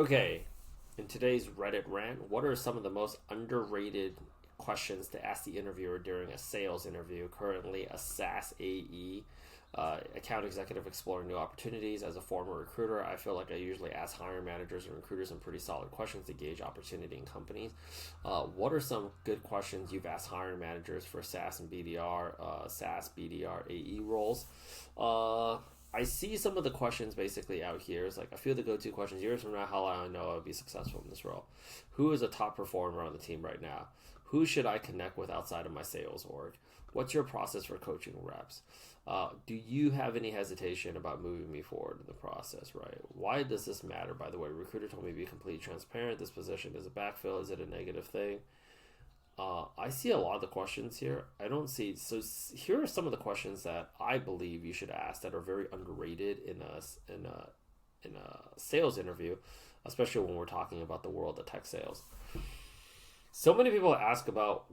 Okay, in today's Reddit rant, what are some of the most underrated questions to ask the interviewer during a sales interview? Currently, a SaaS AE, account executive exploring new opportunities. As a former recruiter, I feel like I usually ask hiring managers and recruiters some pretty solid questions to gauge opportunity in companies. What are some good questions you've asked hiring managers for SaaS and BDR, SaaS, BDR, AE roles? I see some of the questions basically out here. It's like a few of the go-to questions. Years from now, how will I know I'll be successful in this role? Who is a top performer on the team right now? Who should I connect with outside of my sales org? What's your process for coaching reps? Do you have any hesitation about moving me forward in the process, right? Why does this matter, by the way? Recruiter told me to be completely transparent. This position is a backfill. Is it a negative thing? I see a lot of the questions here. I don't see. So here are some of the questions that I believe you should ask that are very underrated in a sales interview, especially when we're talking about the world of tech sales. So many people ask about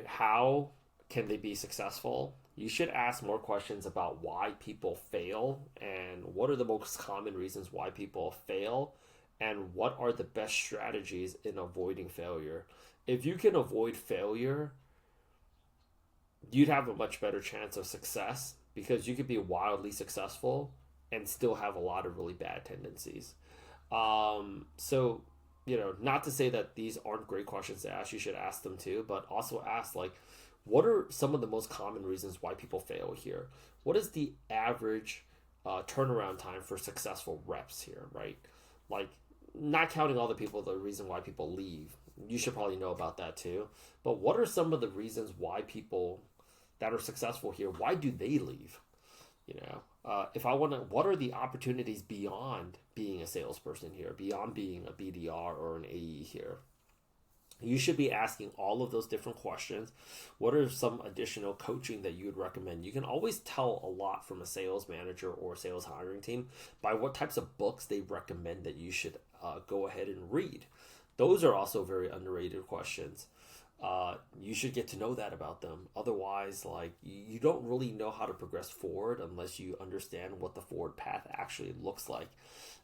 how can they be successful? You should ask more questions about why people fail and what are the most common reasons why people fail and what are the best strategies in avoiding failure. If you can avoid failure, you'd have a much better chance of success because you could be wildly successful and still have a lot of really bad tendencies. So, not to say that these aren't great questions to ask, you should ask them too, but also ask, like, what are some of the most common reasons why people fail here? What is the average turnaround time for successful reps here, right? Like, not counting all the reason why people leave. You should probably know about that too. But what are some of the reasons why people that are successful here, why do they leave? What are the opportunities beyond being a salesperson here, beyond being a BDR or an AE here? You should be asking all of those different questions. What are some additional coaching that you would recommend? You can always tell a lot from a sales manager or sales hiring team by what types of books they recommend that you should go ahead and read. Those are also very underrated questions. You should get to know that about them. Otherwise, like, you don't really know how to progress forward unless you understand what the forward path actually looks like.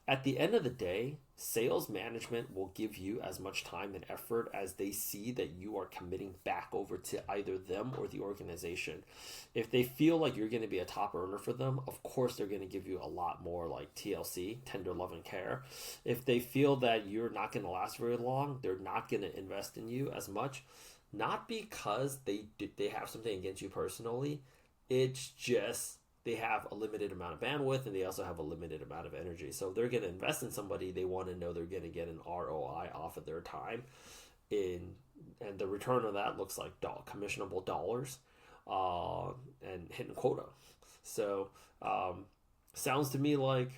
At the end of the day, sales management will give you as much time and effort as they see that you are committing back over to either them or the organization. If they feel like you're going to be a top earner for them, of course they're going to give you a lot more, like TLC, tender love and care. If they feel that you're not going to last very long, they're not going to invest in you as much. Not because they have something against you personally. It's just they have a limited amount of bandwidth and they also have a limited amount of energy. So if they're going to invest in somebody, they want to know they're going to get an ROI off of their time. And the return on that looks like commissionable dollars and hitting quota. So sounds to me like,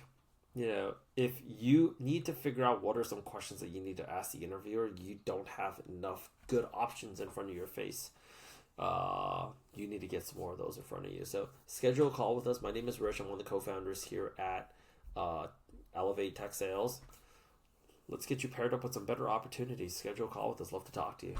if you need to figure out what are some questions that you need to ask the interviewer, you don't have enough good options in front of your face. You need to get some more of those in front of you. So schedule a call with us. My name is Rich. I'm one of the co-founders here at Elevate Tech Sales. Let's get you paired up with some better opportunities. Schedule a call with us. Love to talk to you.